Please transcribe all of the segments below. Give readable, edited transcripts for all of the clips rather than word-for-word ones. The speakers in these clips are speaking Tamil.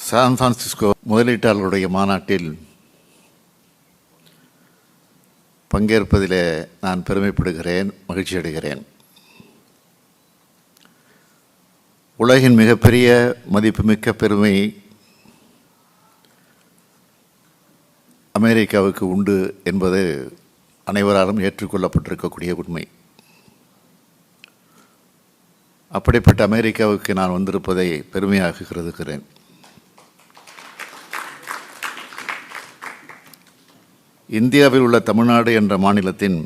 சான் பிரான்சிஸ்கோ முதலீட்டாளர்களுடைய மாநாட்டில் பங்கேற்பதிலே நான் பெருமைப்படுகிறேன், மகிழ்ச்சி அடைகிறேன். உலகின் மிகப்பெரிய மதிப்புமிக்க பெருமை அமெரிக்காவுக்கு உண்டு என்பது அனைவராலும் ஏற்றுக்கொள்ளப்பட்டிருக்கக்கூடிய உண்மை. அப்படிப்பட்ட அமெரிக்காவுக்கு நான் வந்திருப்பதை பெருமையாக கருதுகிறேன். இந்தியாவில் உள்ள தமிழ்நாடு என்ற மாநிலத்தின்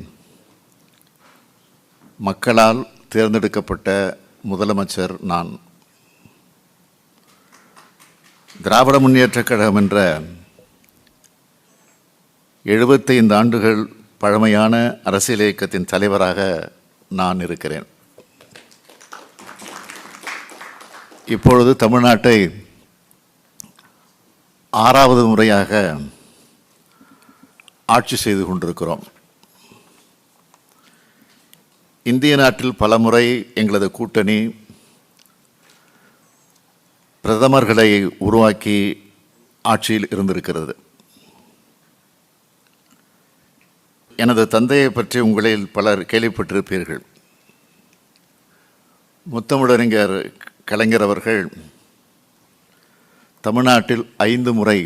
மக்களால் தேர்ந்தெடுக்கப்பட்ட முதலமைச்சர் நான். திராவிட முன்னேற்றக் கழகம் என்ற 75 ஆண்டுகள் பழமையான அரசியல் இயக்கத்தின் தலைவராக நான் இருக்கிறேன். இப்பொழுது தமிழ்நாட்டை 6வது முறையாக ஆட்சி செய்து கொண்டிருக்கிறோம். இந்திய நாட்டில் பல முறை எங்களது கூட்டணி பிரதமர்களை உருவாக்கி ஆட்சியில் இருந்திருக்கிறது. எனது தந்தையை பற்றி உங்களில் பலர் கேள்விப்பட்டிருப்பீர்கள். முத்தமிழறிஞர் கலைஞர் அவர்கள் தமிழ்நாட்டில் 5 முறை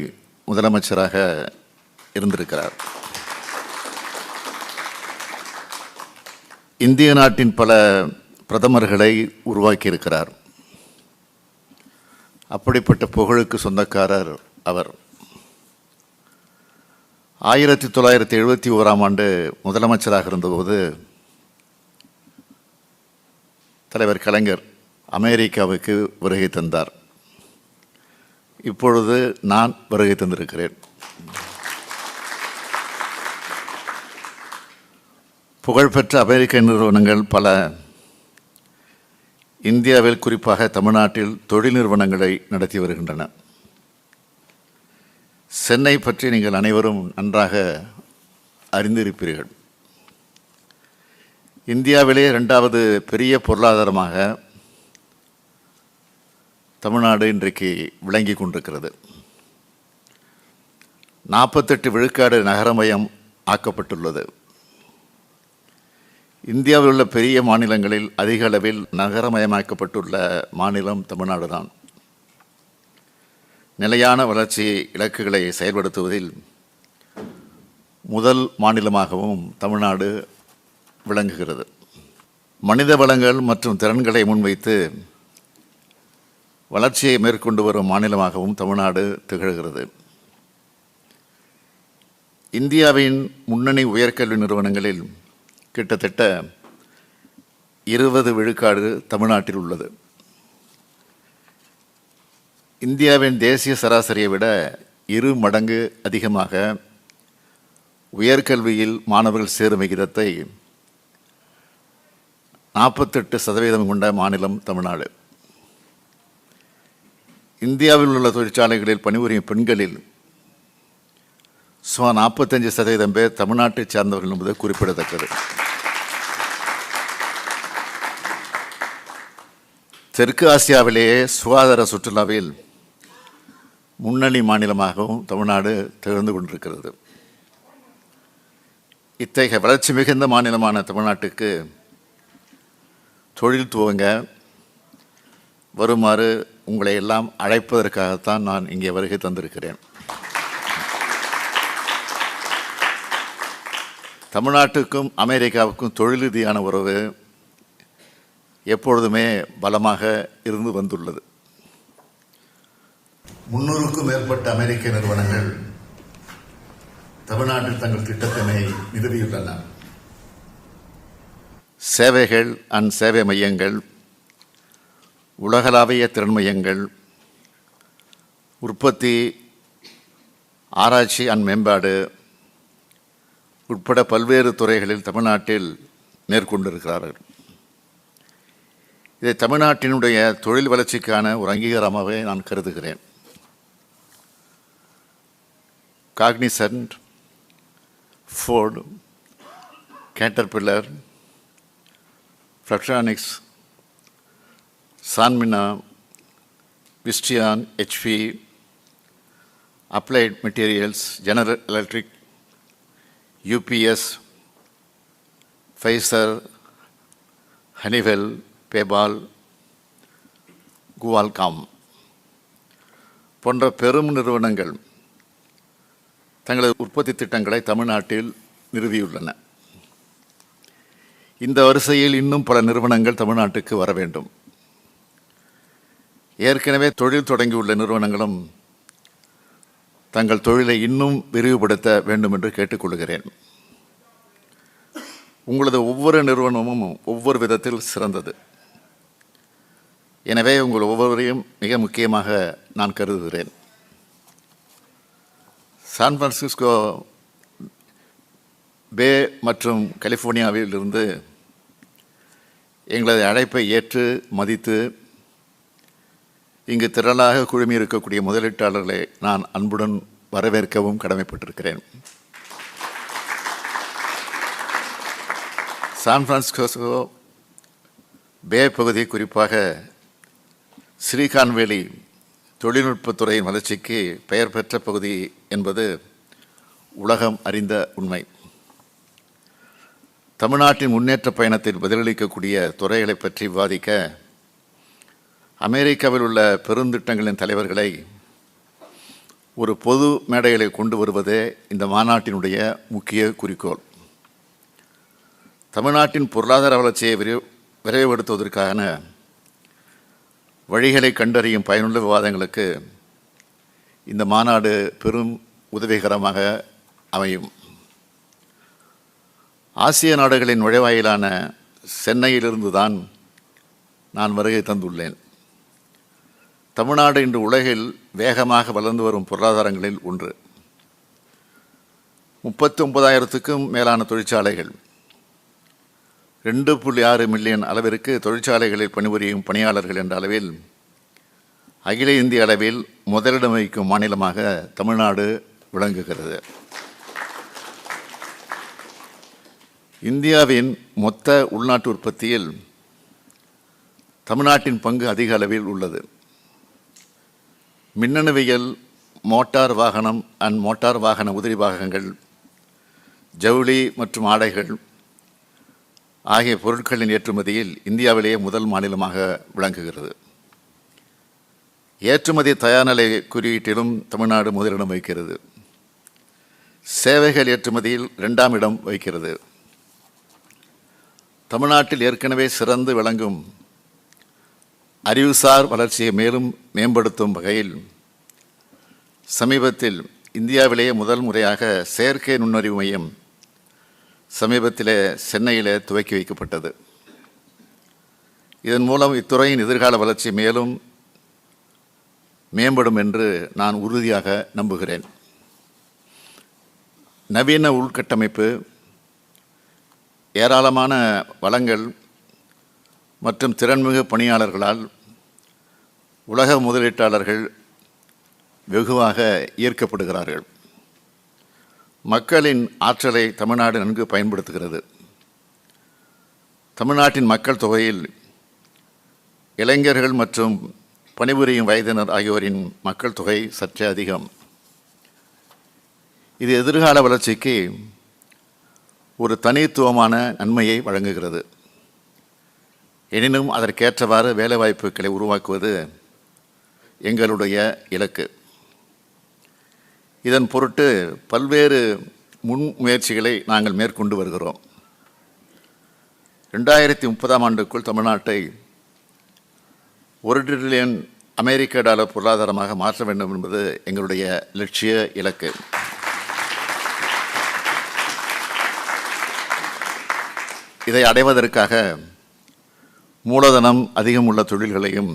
முதலமைச்சராக இருந்திருக்கிறார். இந்திய நாட்டின் பல பிரதமர்களை உருவாக்கியிருக்கிறார். அப்படிப்பட்ட புகழுக்கு சொந்தக்காரர் அவர். 1971ஆம் ஆண்டு முதலமைச்சராக இருந்தபோது தலைவர் கலைஞர் அமெரிக்காவுக்கு வருகை தந்தார். இப்பொழுது நான் வருகை தந்திருக்கிறேன். புகழ்பெற்ற அமெரிக்க நிறுவனங்கள் பல இந்தியாவில், குறிப்பாக தமிழ்நாட்டில் தொழில் நிறுவனங்களை நடத்தி வருகின்றன. சென்னை பற்றி நீங்கள் அனைவரும் நன்றாக அறிந்திருப்பீர்கள். இந்தியாவிலே 2வது பெரிய பொருளாதாரமாக தமிழ்நாடு இன்றைக்கு விளங்கி கொண்டிருக்கிறது. 48 விழுக்காடு நகரமயம் ஆக்கப்பட்டுள்ளது. இந்தியாவில் உள்ள பெரிய மாநிலங்களில் அதிக அளவில் நகரமயமாக்கப்பட்டுள்ள மாநிலம் தமிழ்நாடு தான். நிலையான வளர்ச்சி இலக்குகளை செயல்படுத்துவதில் முதல் மாநிலமாகவும் தமிழ்நாடு விளங்குகிறது. மனித வளங்கள் மற்றும் திறன்களை முன்வைத்து வளர்ச்சியை மேற்கொண்டு வரும் மாநிலமாகவும் தமிழ்நாடு திகழ்கிறது. இந்தியாவின் முன்னணி உயர்கல்வி நிறுவனங்களில் கிட்டத்தட்ட 20 விழுக்காடு தமிழ்நாட்டில் உள்ளது. இந்தியாவின் தேசிய சராசரியை விட 2 மடங்கு அதிகமாக உயர்கல்வியில் மாணவர்கள் சேரும் விகிதத்தை 48% கொண்ட மாநிலம் தமிழ்நாடு. இந்தியாவில் உள்ள தொழிற்சாலைகளில் பணிபுரியும் பெண்களில் சுமார் 45% பேர் தமிழ்நாட்டை சார்ந்தவர்கள் என்பது குறிப்பிடத்தக்கது. தெற்கு ஆசியாவிலேயே சுகாதார சுற்றுலாவில் முன்னணி மாநிலமாகவும் தமிழ்நாடு திகழ்ந்து கொண்டிருக்கிறது. இத்தகைய வளர்ச்சி மிகுந்த மாநிலமான தமிழ்நாட்டுக்கு தொழில் துவங்க வருமாறு உங்களை எல்லாம் அழைப்பதற்காகத்தான் நான் இங்கே வருகை தந்திருக்கிறேன். தமிழ்நாட்டுக்கும் அமெரிக்காவுக்கும் தொழில் ரீதியான உறவு எப்பொழுதுமே பலமாக இருந்து வந்துள்ளது. 300க்கும் மேற்பட்ட அமெரிக்க நிறுவனங்கள் தமிழ்நாட்டில் தங்கள் திட்டத்தினை நிறுவியுள்ளன. சேவைகள் சேவை மையங்கள், உலகளாவிய திறன் மையங்கள், உற்பத்தி, ஆராய்ச்சி மேம்பாடு உட்பட பல்வேறு துறைகளில் தமிழ்நாட்டில் மேற்கொண்டிருக்கிறார்கள். இதை தமிழ்நாட்டினுடைய தொழில் வளர்ச்சிக்கான ஒரு அங்கீகாரமாகவே நான் கருதுகிறேன். Cognizant, Ford, Caterpillar, Flextronics, Sanmina, Visteon, HP, applied materials, General Electric, UPS, Pfizer, Honeywell, PayPal, Qualcomm போன்ற பெரும் நிறுவனங்கள் தங்களது உற்பத்தி திட்டங்களை தமிழ்நாட்டில் நிறுவியுள்ளன. இந்த வரிசையில் இன்னும் பல நிறுவனங்கள் தமிழ்நாட்டுக்கு வர வேண்டும். ஏற்கனவே தொழில் தொடங்கியுள்ள நிறுவனங்களும் தங்கள் தொழிலை இன்னும் விரிவுபடுத்த வேண்டும் என்று கேட்டுக்கொள்கிறேன். உங்களது ஒவ்வொரு நிறுவனமும் ஒவ்வொரு விதத்தில் சிறந்தது. எனவே உங்கள் ஒவ்வொருவரையும் மிக முக்கியமாக நான் கருதுகிறேன். சான் பிரான்சிஸ்கோ பே மற்றும் கலிஃபோர்னியாவில் இருந்து எங்களது அழைப்பை ஏற்று மதித்து இங்கு திரளாக குழுமி இருக்கக்கூடிய முதலீட்டாளர்களை நான் அன்புடன் வரவேற்கவும் கடமைப்பட்டிருக்கிறேன். சான் பிரான்சிஸ்கோ பே பகுதி, குறிப்பாக சிலிகான் வேலி தொழில்நுட்பத்துறையின் வளர்ச்சிக்கு பெயர் பெற்ற பகுதி என்பது உலகம் அறிந்த உண்மை. தமிழ்நாட்டின் முன்னேற்ற பயணத்தில் பதிலளிக்கக்கூடிய துறைகளை பற்றி விவாதிக்க அமெரிக்காவில் உள்ள பெருந்திட்டங்களின் தலைவர்களை ஒரு பொது மேடைகளை கொண்டு வருவதே இந்த மாநாட்டினுடைய முக்கிய குறிக்கோள். தமிழ்நாட்டின் பொருளாதார வளர்ச்சியை விரைவுபடுத்துவதற்கான வழிகளை கண்டறியும் பயனுள்ள விவாதங்களுக்கு இந்த மாநாடு பெரும் உதவிகரமாக அமையும். ஆசிய நாடுகளின் நுழைவாயிலான சென்னையிலிருந்து தான் நான் வருகை தந்துள்ளேன். தமிழ்நாடு இன்று உலகில் வேகமாக வளர்ந்து வரும் பொருளாதாரங்களில் ஒன்று. 39,000க்கும் மேலான தொழிற்சாலைகள், 2.6 மில்லியன் அளவிற்கு தொழிற்சாலைகளில் பணிபுரியும் பணியாளர்கள் என்ற அளவில் அகில இந்திய அளவில் முதலிடம் வகிக்கும் மாநிலமாக தமிழ்நாடு விளங்குகிறது. இந்தியாவின் மொத்த உள்நாட்டு உற்பத்தியில் தமிழ்நாட்டின் பங்கு அதிக அளவில் உள்ளது. மின்னணுவியல், மோட்டார் வாகனம் அண்ட் மோட்டார் வாகன உதிரி பாகங்கள், ஜவுளி மற்றும் ஆடைகள் ஆகிய பொருட்களின் ஏற்றுமதியில் இந்தியாவிலேயே முதல் மாநிலமாக விளங்குகிறது. ஏற்றுமதி தயார்நிலை குறியீட்டிலும் தமிழ்நாடு முதலிடம் வகிக்கிறது. சேவைகள் ஏற்றுமதியில் 2ஆம் இடம் வகிக்கிறது. தமிழ்நாட்டில் ஏற்கனவே சிறந்து விளங்கும் அறிவுசார் வளர்ச்சியை மேலும் மேம்படுத்தும் வகையில் சமீபத்தில் இந்தியாவிலேயே முதல் முறையாக செயற்கை நுண்ணறிவு மையம் சமீபத்தில் சென்னையில் துவக்கி வைக்கப்பட்டது. இதன் மூலம் இத்துறையின் எதிர்கால வளர்ச்சி மேலும் மேம்படும் என்று நான் உறுதியாக நம்புகிறேன். நவீன உள்கட்டமைப்பு, ஏராளமான வளங்கள் மற்றும் திறன்மிகு பணியாளர்களால் உலக முதலீட்டாளர்கள் வெகுவாக ஈர்க்கப்படுகிறார்கள். மக்களின் ஆற்றலை தமிழ்நாடு நன்கு பயன்படுத்துகிறது. தமிழ்நாட்டின் மக்கள் தொகையில் இளைஞர்கள் மற்றும் பணிபுரியும் வயதினர் ஆகியோரின் மக்கள் தொகை சற்றே அதிகம். இது எதிர்கால வளர்ச்சிக்கு ஒரு தனித்துவமான நன்மையை வழங்குகிறது. எனினும் அதற்கேற்றவாறு வேலைவாய்ப்புகளை உருவாக்குவது எங்களுடைய இலக்கு. இதன் பொருட்டு பல்வேறு முன்முயற்சிகளை நாங்கள் மேற்கொண்டு வருகிறோம். 2030ஆம் ஆண்டுக்குள் தமிழ்நாட்டை $1 டிரில்லியன் அமெரிக்க டாலர் பொருளாதாரமாக மாற்ற வேண்டும் என்பது எங்களுடைய லட்சிய இலக்கு. இதை அடைவதற்காக மூலதனம் அதிகம் உள்ள தொழில்களையும்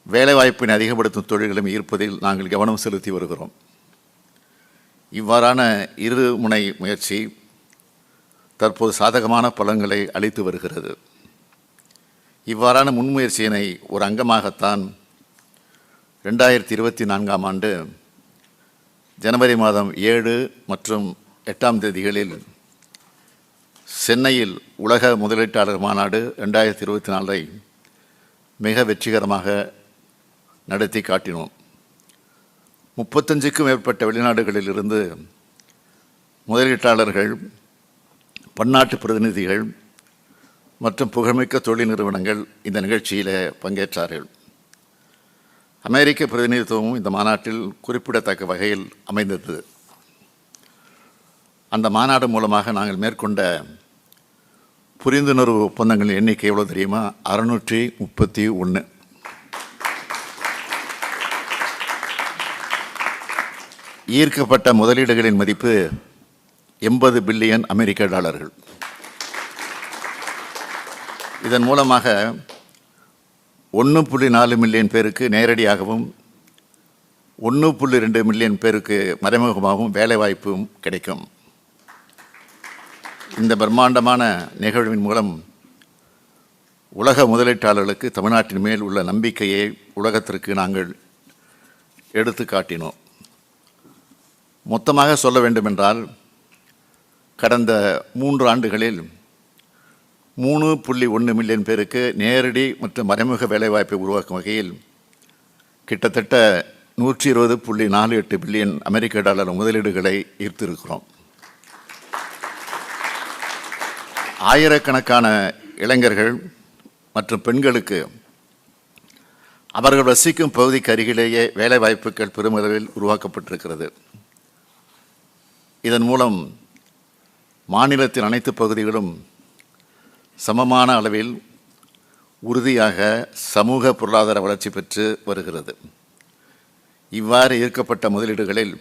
வேலைவாய்ப்பினை அதிகப்படுத்தும் தொழில்களையும் ஈர்ப்பதில் நாங்கள் கவனம் செலுத்தி வருகிறோம். இவ்வாறான இருமுனை முயற்சி தற்போது சாதகமான பலன்களை அளித்து வருகிறது. இவ்வாறான முன்முயற்சியினை ஒரு அங்கமாகத்தான் 2024ஆம் ஆண்டு ஜனவரி மாதம் 7 மற்றும் 8ஆம் தேதிகளில் சென்னையில் உலக முதலீட்டாளர் மாநாடு 2024ஐ மிக வெற்றிகரமாக நடத்தி காட்டினோம். 35க்கும் மேற்பட்ட வெளிநாடுகளில் இருந்து முதலீட்டாளர்கள், பன்னாட்டு பிரதிநிதிகள் மற்றும் புகழ்மிக்க தொழில் நிறுவனங்கள் இந்த நிகழ்ச்சியில் பங்கேற்றார்கள். அமெரிக்க பிரதிநிதித்துவமும் இந்த மாநாட்டில் குறிப்பிடத்தக்க வகையில் அமைந்தது. அந்த மாநாடு மூலமாக நாங்கள் மேற்கொண்ட புரிந்துணர்வு ஒப்பந்தங்களின் எண்ணிக்கை எவ்வளோ தெரியுமா? 631. ஈர்க்கப்பட்ட முதலீடுகளின் மதிப்பு 80 பில்லியன் அமெரிக்க டாலர்கள். இதன் மூலமாக 1.4 மில்லியன் பேருக்கு நேரடியாகவும் 1.2 மில்லியன் பேருக்கு மறைமுகமாகவும் வேலைவாய்ப்பும் கிடைக்கும். இந்த பிரம்மாண்டமான நிகழ்வின் மூலம் உலக முதலீட்டாளர்களுக்கு தமிழ்நாட்டின் மேல் உள்ள நம்பிக்கையை உலகத்திற்கு நாங்கள் எடுத்து காட்டினோம். மொத்தமாக சொல்ல வேண்டுமென்றால், கடந்த 3 ஆண்டுகளில் 3.1 மில்லியன் பேருக்கு நேரடி மற்றும் மறைமுக வேலைவாய்ப்பை உருவாக்கும் வகையில் கிட்டத்தட்ட 120.48 பில்லியன் அமெரிக்க டாலர் முதலீடுகளை ஈர்த்திருக்கிறோம். ஆயிரக்கணக்கான இளைஞர்கள் மற்றும் பெண்களுக்கு அவர்கள் வசிக்கும் பகுதிக்கு அருகிலேயே வேலைவாய்ப்புகள் பெருமளவில் உருவாக்கப்பட்டிருக்கிறது. இதன் மூலம் மாநிலத்தின் அனைத்து பகுதிகளும் சமமான அளவில் உறுதியாக சமூக பொருளாதார வளர்ச்சி பெற்று வருகிறது. இவ்வாறு ஈர்க்கப்பட்ட முதலீடுகளில்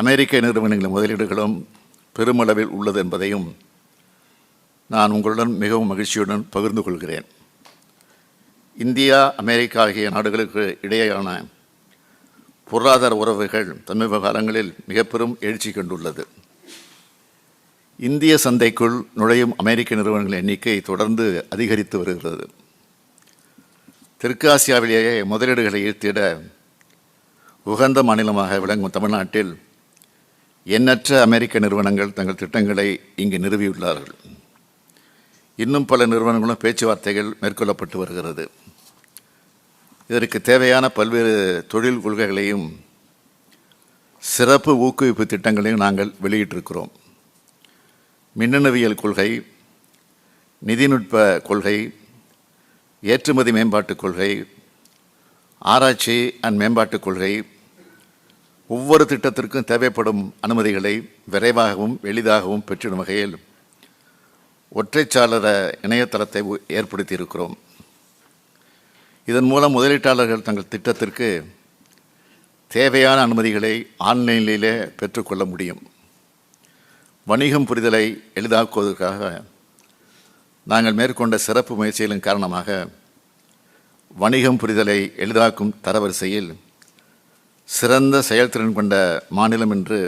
அமெரிக்க நிறுவனங்களின் முதலீடுகளும் பெருமளவில் உள்ளது என்பதையும் நான் உங்களுடன் மிகவும் மகிழ்ச்சியுடன் பகிர்ந்து கொள்கிறேன். இந்தியா, அமெரிக்கா ஆகிய நாடுகளுக்கு இடையேயான பொருளாதார உறவுகள் சமீப காலங்களில் மிக பெரும் எழுச்சி கண்டுள்ளது. இந்திய சந்தைக்குள் நுழையும் அமெரிக்க நிறுவனங்களின் எண்ணிக்கை தொடர்ந்து அதிகரித்து வருகிறது. தெற்கு ஆசியாவிலேயே முதலீடுகளை ஈர்த்திட உகந்த மாநிலமாக விளங்கும் தமிழ்நாட்டில் எண்ணற்ற அமெரிக்க நிறுவனங்கள் தங்கள் திட்டங்களை இங்கு நிறுவியுள்ளார்கள். இன்னும் பல நிறுவனங்களும் பேச்சுவார்த்தைகள் மேற்கொள்ளப்பட்டு வருகிறது. இதற்கு தேவையான பல்வேறு தொழில் கொள்கைகளையும் சிறப்பு ஊக்குவிப்பு திட்டங்களையும் நாங்கள் வெளியிட்டிருக்கிறோம். மின்னணுவியல் கொள்கை, நிதிநுட்ப கொள்கை, ஏற்றுமதி மேம்பாட்டுக் கொள்கை, ஆராய்ச்சி அண்ட் மேம்பாட்டுக் கொள்கை, ஒவ்வொரு திட்டத்திற்கும் தேவைப்படும் அனுமதிகளை விரைவாகவும் எளிதாகவும் பெற்றிடும் வகையில் ஒற்றைச்சாளர இணையதளத்தை ஏற்படுத்தியிருக்கிறோம். இதன் மூலம் முதலீட்டாளர்கள் தங்கள் திட்டத்திற்கு தேவையான அனுமதிகளை ஆன்லைனிலே பெற்றுக்கொள்ள முடியும். வணிகம் புரிதலை எளிதாக்குவதற்காக நாங்கள் மேற்கொண்ட சிறப்பு முயற்சிகளின் காரணமாக வணிகம் புரிதலை எளிதாக்கும் தரவரிசையில் சிறந்த செயல்திறன் கொண்ட மாநிலம் என்று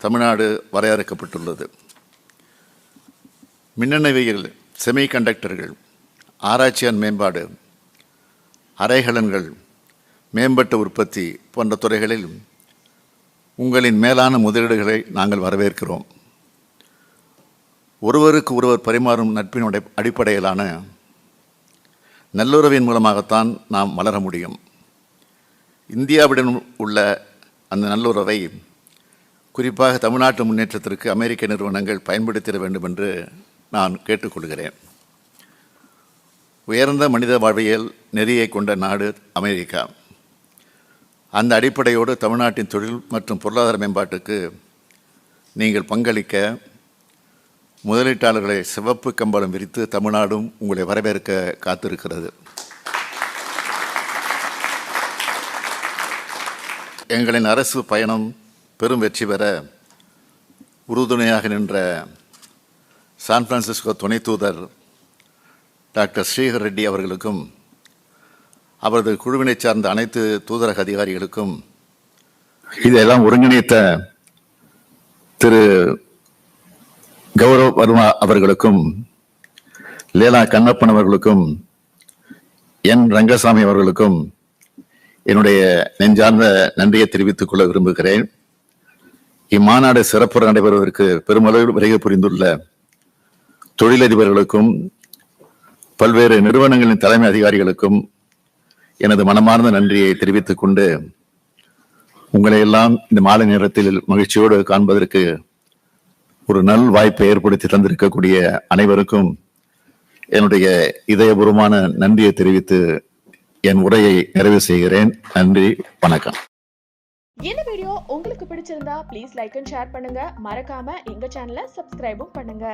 தமிழ்நாடு வரையறுக்கப்பட்டுள்ளது. மின்னணுவியல், செமிகண்டக்டர்கள், ஆராய்ச்சி அண்ட் மேம்பாடு, அரைகலன்கள், மேம்பட்ட உற்பத்தி போன்ற துறைகளில் உங்களின் மேலான முதலீடுகளை நாங்கள் வரவேற்கிறோம். ஒருவருக்கு ஒருவர் பரிமாறும் நட்பின் அடிப்படையிலான நல்லுறவின் மூலமாகத்தான் நாம் வளர முடியும். இந்தியாவுடன் உள்ள அந்த நல்லுறவை குறிப்பாக தமிழ்நாட்டு முன்னேற்றத்திற்கு அமெரிக்க நிறுவனங்கள் பயன்படுத்திட வேண்டும் என்று நான் கேட்டுக்கொள்கிறேன். உயர்ந்த மனித வாழ்வியல் நெறியை கொண்ட நாடு அமெரிக்கா. அந்த அடிப்படையோடு தமிழ்நாட்டின் தொழில் மற்றும் பொருளாதார மேம்பாட்டுக்கு நீங்கள் பங்களிக்க முதலீட்டாளர்களை சிவப்பு கம்பளம் விரித்து தமிழ்நாடும் உங்களை வரவேற்க காத்திருக்கிறது. எங்களின் அரசு பயணம் பெரும் வெற்றி பெற உறுதுணையாக நின்ற சான் பிரான்சிஸ்கோ துணை தூதர் டாக்டர் ஸ்ரீஹர் ரெட்டி அவர்களுக்கும் அவரது குழுவினை சார்ந்த அனைத்து தூதரக அதிகாரிகளுக்கும், இதெல்லாம் ஒருங்கிணைத்த திரு கௌரவ் வர்மா அவர்களுக்கும், லேலா கண்ணப்பன் அவர்களுக்கும், என் ரங்கசாமி அவர்களுக்கும் என்னுடைய நெஞ்சார்ந்த நன்றியை தெரிவித்துக் கொள்ள விரும்புகிறேன். இம்மாநாடு சிறப்புற நடைபெறுவதற்கு பெருமளவில் விரைவு புரிந்துள்ள தொழிலதிபர்களுக்கும் பல்வேறு நிறுவனங்களின் தலைமை அதிகாரிகளுக்கும் எனது மனமார்ந்த நன்றியை தெரிவித்துக் கொண்டு உங்களை எல்லாம் இந்த மாலை நேரத்தில் மகிழ்ச்சியோடு காண்பதற்கு ஒரு நல் வாய்ப்பை ஏற்படுத்தி தந்திருக்கக்கூடிய அனைவருக்கும் என்னுடைய இதயபூர்வமான நன்றியை தெரிவித்து என் உரையை நிறைவு செய்கிறேன். நன்றி, வணக்கம். இந்த வீடியோ உங்களுக்கு பிடிச்சிருந்தா ப்ளீஸ் லைக் அண்ட் ஷேர் பண்ணுங்க. மறக்காம எங்க சேனலை சப்ஸ்கிரைபும் பண்ணுங்க.